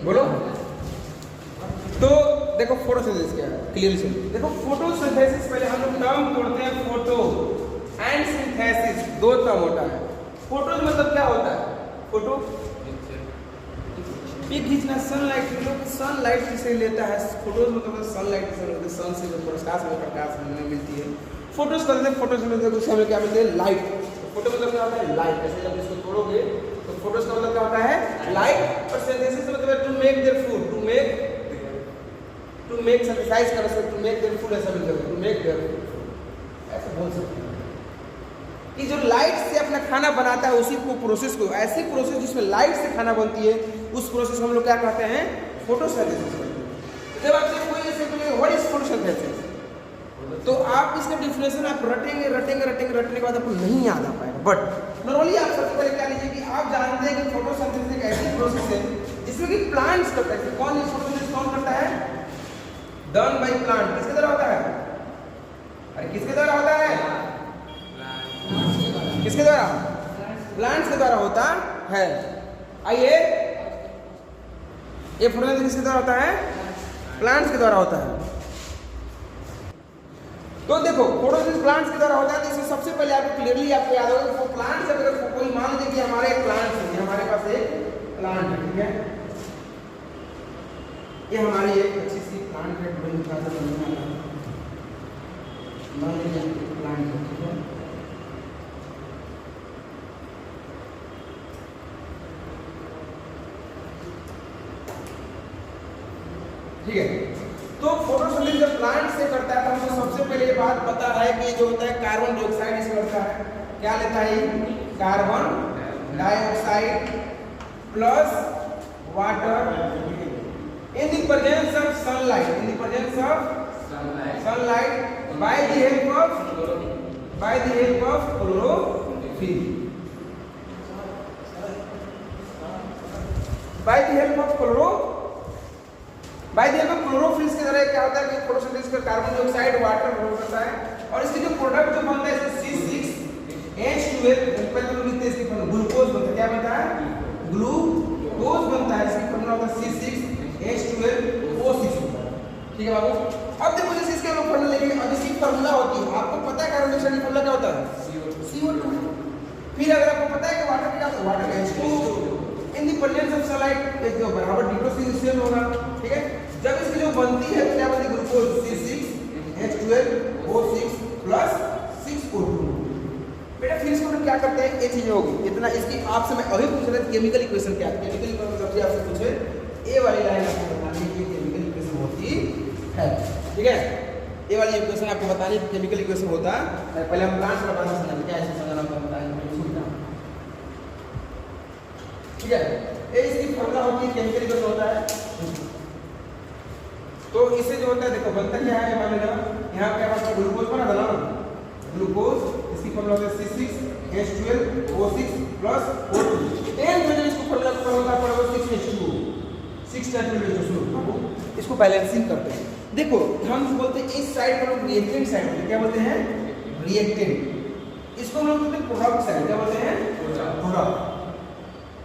बोलो। तो देखो फोटोसिंथेसिस क्या है, क्लियरली सुनो। देखो फोटोसिंथेसिस, पहले हम लोग टर्म तोड़ते हैं। फोटो एंड सिंथेसिस, दो टर्म होता है। फोटो मतलब क्या होता है? फोटो ये खींचना, सनलाइट, लोग सनलाइट से लेता है। फोटोज मतलब सनलाइट से, सन से जो प्रकाश हमें मिलती है। फोटोज करते हैं, फोटोज में उससे हमें क्या मिलती है? लाइट। फोटो मतलब क्या होता है? लाइट। ऐसे जब इसको तोड़ोगे तो फोटोज का मतलब क्या होता है? लाइट। और सिंथेसिस मतलब है to make their food, to make synthesize कर सकते, टू मेक देयर फूड, ऐसा मिलता है, टू मेक देयर फूड, ऐसा बोल सकते हैं कि जो लाइट से अपना खाना बनाता है उसी को प्रोसेस को, ऐसी प्रोसेस जिसमें लाइट से खाना बनती है, उस प्रोसेस को हम लोग क्या कहते हैं? फोटोसिंथेसिस कहते हैं। जब आपसे कोई ऐसे बोले व्हाट इज फोटोसिंथेसिस, तो आप इसका डिफिनेशन आप रटने के बाद आपको नहीं याद आ पाएगा। बट नॉर्मली आप सबसे पहले क्या लीजिए कि आप जानते हैं कि फोटोसिंथेसिस एक ऐसी प्रोसेस है जिसमें कि प्लांट्स करता है। कौन ये फोटोसिंथेसिस कौन करता है? Done by plant. किसके द्वारा होता है? अरे किसके द्वारा होता है? किसके द्वारा? प्लांट्स के द्वारा होता है। आइए, ये फोटोसिंथेसिस किसके द्वारा होता है? प्लांट्स के द्वारा होता है। तो देखो फोटोसिंथेसिस प्लांट्स के द्वारा होता है। तो इसमें सबसे पहले आपको क्लियरली आपको याद होगा कि प्लांट्स, अगर कोई मान लीजिए कि हमारे एक प्लांट है, हमारे पास एक प्लांट है, ठीक है, ये हमारी एक अच्छी सी प्लांट है, मान लीजिए प्लांट है, ठीक है। ठीक है, तो फोटोसिंथेसिस जब प्लांट से करता है तो हमको सबसे पहले ये बात पता है कि जो होता है कार्बन डाइऑक्साइड इसमें होता है। क्या लेता है? Carbon dioxide plus water in the presence of sunlight, in the presence of sunlight by the help of chlorophyll, by the help of chlorophyll के द्वारा क्या होता है कि फोटोसिंथेसिस का कार्बन डाइऑक्साइड वाटर होता है, और इसके जो प्रोडक्ट जो बनता है इसमें C6H12, पहले तो लिखते हैं इसकी फॉर्मूला, ग्लूकोज बनता है। क्या बनता है? ग्लूकोज बनता है। इसकी फॉर्मूला होता है C6H12O6 होता है। ठीक है बाबू। अब देखो जैसे इसके हम फॉर्मूला लिखेंगे, अब इसकी फॉर्मूला होती है, आपको पता है कार्बन डाइऑक्साइड की फॉर्मूला क्या होता है? CO2। फिर अगर आपको पता है कि वाटर क्या होता है? Water H2O in the presence of sunlight, एक बराबर डिटो सेम होगा। ठीक है, जब इसकी जो बनती है क्या बनती है? Glucose C6H12O6 plus 6O2। बेटा फिर इसको हम क्या करते हैं? ये चीजें होगी इतना। इसकी आपसे मैं अभी पूछ रहा था केमिकल इक्वेशन क्या है। केमिकल इक्वेशन सबसे आपसे पूछे ए वाली लाइन आपको बतानी है कि केमिकल इक्वेशन होती है। ठीक है, ये वाली इक्वेशन आपको बतानी है केमिकल इक्वेशन होता है। पहले हम प्लांट्स का बात समझना, क्या ऐसे समझना आपको बताएंगे। ठीक है, ये इसकी फॉर्मूला होती है, केमिकल इक्वेशन होता है। तो इससे जो होता है देखो बनता क्या है, मान लीजिए यहाँ पे हमारे ग्लूकोज बना था ना, ग्लूकोज, इसकी फॉर्मूला होता है C6H12O6 प्लस O2। इसको फॉर्मूला होता है 6H2O, 6H2O। इसको बैलेंसिंग करते हैं। देखो हम बोलते हैं इस साइड पर लोग रिएक्टेंट साइड होते हैं। क्या बोलते हैं? रिएक्टेंट। इसको हम लोग बोलते हैं प्रोडक्ट साइड। क्या बोलते हैं? Product,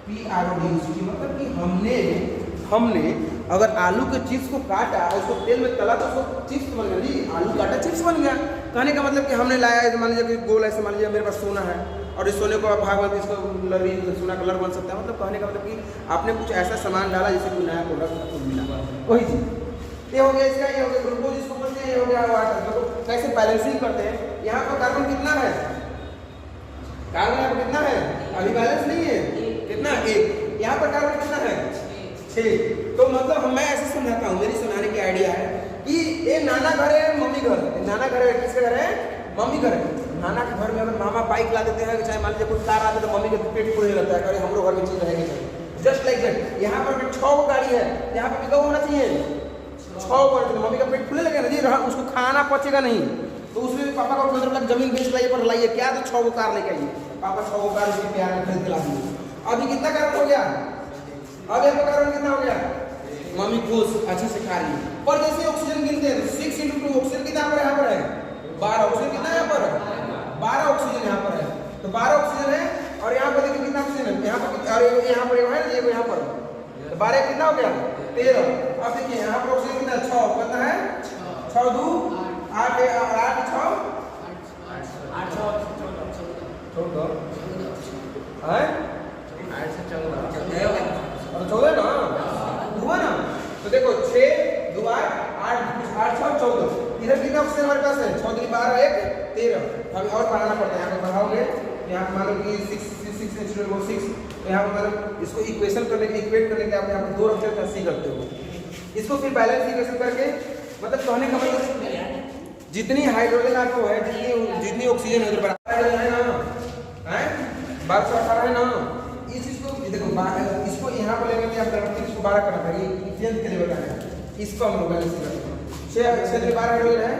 PRODUCT। मतलब कि हमने अगर आलू के चिप्स को काटा और उसको तेल में तला तो उसको चिप्स बन गया जी, आलू काटा चिप्स बन गया। कहने का मतलब कि हमने लाया, मान लीजिए कि गोल ऐसे, मान लीजिए मेरे पास सोना है और इस सोने को आप भाग में इसको सोना कलर बन सकता है। मतलब कहने का मतलब कि आपने कुछ ऐसा सामान डाला जिससे कोई नया प्रोडक्ट आपको मिला, वही चीज। ये हो गया इसका, ये हो गया ग्लूकोज इसको बोलते हैं, ये हो गया वाटर। देखो कैसे बैलेंसिंग करते हैं। यहाँ पर कार्बन कितना है? कार्बन यहाँ पर कितना है? अभी बैलेंस नहीं है, कितना? 1। यहाँ पर कार्बन कितना है? 6। तो मतलब मैं ऐसे समझाता हूँ, मेरी समझाने की आइडिया है कि ये नाना घर है, मम्मी घर है। नाना घर है, किसके घर है? मम्मी घर है। नाना के घर में अगर मामा बाइक ला देते हैं, चाहे मान लीजिए कोई कार आते तो मम्मी के पेट फूलने लगता है, अरे हमरो घर में चीज रहेगी चाहिए। जस्ट लाइक दैट यहाँ पर 6 गाड़ी है, यहाँ पर कितना होना चाहिए? 6 गाड़ी। मम्मी का पेट फूलने लगेगा ना जी, उसको खाना पचेगा नहीं, तो उसमें पापा को 15 लाख जमीन बेच लाइए पर लाइए क्या, तो 6 कार लेके आइए। पापा 6 कार उसके प्यार में खरीद के ला दिए। अभी कितना कार्बन हो गया? अब यहाँ पर कार्बन कितना हो गया? मम्मी खुश, अच्छे से खा रही है। पर जैसे ऑक्सीजन गिनते हैं 6 × 2 ऑक्सीजन कितना यहाँ पर है? 12 ऑक्सीजन कितना यहाँ पर है? 12 ऑक्सीजन यहाँ पर है। तो 12 ऑक्सीजन है और यहाँ पर देखिए कितना ऑक्सीजन है? यहाँ पर, और यहाँ पर है, ये यहाँ पर 12 कितना हो गया 13। अब देखिए यहाँ पर ऑक्सीजन कितना 6 कितना है 6 2 8 8 6 8 14 है 8 से 14 और 14 ना हुआ ना। तो देखो 6 2 8 8 6 14 इधर कितना ऑक्सीजन हमारे पास है 6 3 12 1 13। अभी और बढ़ाना पड़ता है, यहाँ पे बढ़ाओगे यहाँ पे मान लो कि 6 H2 वो 6, तो यहाँ पे मतलब इसको इक्वेशन करने के इक्वेट करने के आप यहाँ पे 2 अक्षर का सी करते हो, इसको फिर बैलेंस इक्वेशन करके मतलब कहने का मतलब जितनी हाइड्रोजन आपको है जितनी ऑक्सीजन है उधर बराबर है ना है 1218 है ना। इस चीज को देखो इसको यहाँ पर लेकर के आप इसको 12 करना पड़ेगा, इक्वेशन के लिए बताना है, इसको हम लोग बैलेंस करते हैं। 6 12 हाइड्रोजन है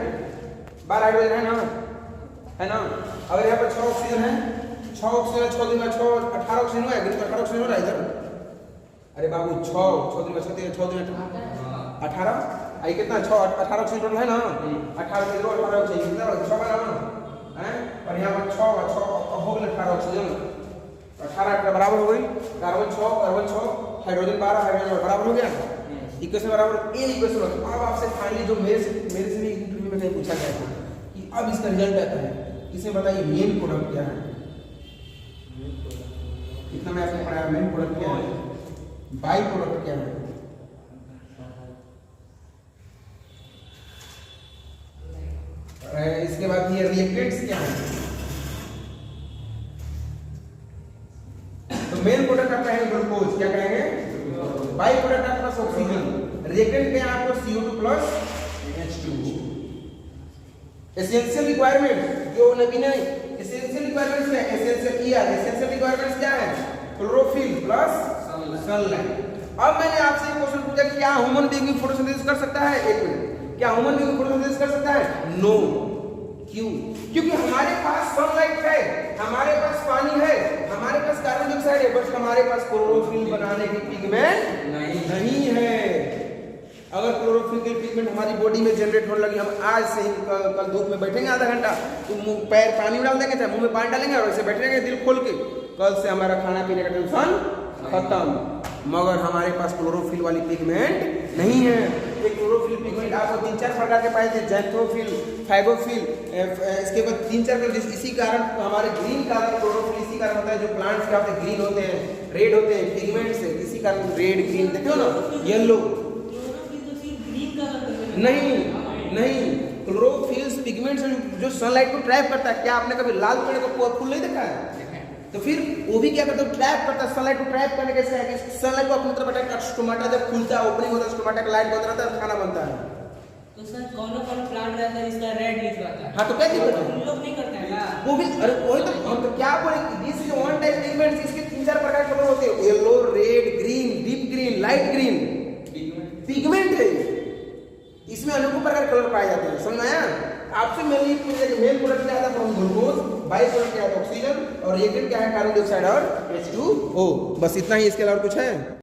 12 हाइड्रोजन है ना। अगर यहाँ पर 6 ऑक्सीजन है 6 ऑक्सीजन 6 दिन में 6 18 ऑक्सीजन है, 18 ऑक्सीजन हो रहा है इधर। अरे बाबू 6 दिन में 6 दिन 18 आई कितना 6 18 ऑक्सीजन टोटल है ना 18 में 18 ऑक्सीजन कितना 6 बना ना हैं। और यहाँ पर 6 हो गए 18 ऑक्सीजन 18 बराबर हो गई कार्बन 6 हाइड्रोजन 12 हाइड्रोजन बराबर हो गया इक्वेशन बराबर ए इक्वेशन। अब आपसे फाइनली जो मेरे से भी इंटरव्यू में कहीं पूछा गया था कि अब इसका रिजल्ट आता है, इसमें बताइए मेन प्रोडक्ट क्या है। कितना में आपने पढ़ाया मेन प्रोडक्ट क्या है, बाई प्रोडक्ट क्या है। इसके बाद ये रिएक्टेंट्स क्या है। तो मेन प्रोडक्ट आपका है ग्लूकोज, क्या कहेंगे बाई प्रोडक्ट आपका पास ऑक्सीजन, रिएक्टेंट क्या है आपको CO2 plus H2O। Essential requirement जो नबी ने एसेंशियल रिक्वायरमेंट्स में एसेंशियल किया, एसेंशियल रिक्वायरमेंट्स क्या है क्लोरोफिल प्लस सनलाइट। अब मैंने आपसे एक क्वेश्चन पूछा क्या ह्यूमन बीइंग भी फोटोसिंथेसिस कर सकता है, एक मिनट, क्या ह्यूमन बीइंग फोटोसिंथेसिस कर सकता है, नो। क्यों? क्योंकि हमारे पास सनलाइट है, हमारे पास पानी है, हमारे पास कार्बन डाइऑक्साइड है, बट हमारे पास क्लोरोफिल बनाने की पिगमेंट नहीं है। अगर क्लोरोफिल की पिगमेंट हमारी बॉडी में जनरेट होने लगी, हम आज से ही कल धूप में बैठेंगे आधा घंटा तो मुंह पैर पानी में डाल देंगे चाहे मुंह में पानी डालेंगे और ऐसे बैठे रहेंगे दिल खोल के, कल से हमारा खाना पीने का टेंशन खत्म। मगर हमारे पास क्लोरोफिल वाली पिगमेंट नहीं है। ये क्लोरोफिल पिगमेंट आपको 3-4 प्रकार के पाए थे, जैंथोफिल, फाइबोफिल, इसके बाद 3-4 इसी कारण हमारे ग्रीन कलर क्लोरोफिल इसी कारण होता है, जो प्लांट्स के होते हैं ग्रीन होते हैं, रेड होते हैं पिगमेंट से, इसी कारण रेड ग्रीन देखते हो ना, येलो नहीं क्लोरोफिल पिगमेंट जो सनलाइट को ट्रैप करता है। क्या आपने कभी लाल पेड़ का फूल नहीं देखा है? तो फिर वो भी क्या करता है ट्रैप करता है सनलाइट को। ट्रैप करने कैसे है कि सनलाइट को अपनी तरफ अटैक, स्टोमाटा जब खुलता है ओपनिंग होता है स्टोमाटा का लाइट बंद रहता है खाना बनता है। तो सर कौन प्लांट रहता है इसका रेड लिख रहता है। हां तो क्या दिक्कत है, हम लोग नहीं करते हैं क्या वो भी। अरे वही तो हम तो क्या बोले, this is one type pigments, इसके 3-4 प्रकार के कलर होते हैं, yellow, red, green, deep green, light green pigment है। इसमें अनेकों प्रकार के कलर पाए जाते हैं, समझ में आया। आपसे मेन प्रोडक्ट क्या था ग्लूकोज, बाई प्रोडक्ट क्या है ऑक्सीजन, और रिएक्टेंट क्या है कार्बन डाइऑक्साइड और H2O। बस इतना ही, इसके अलावा कुछ है?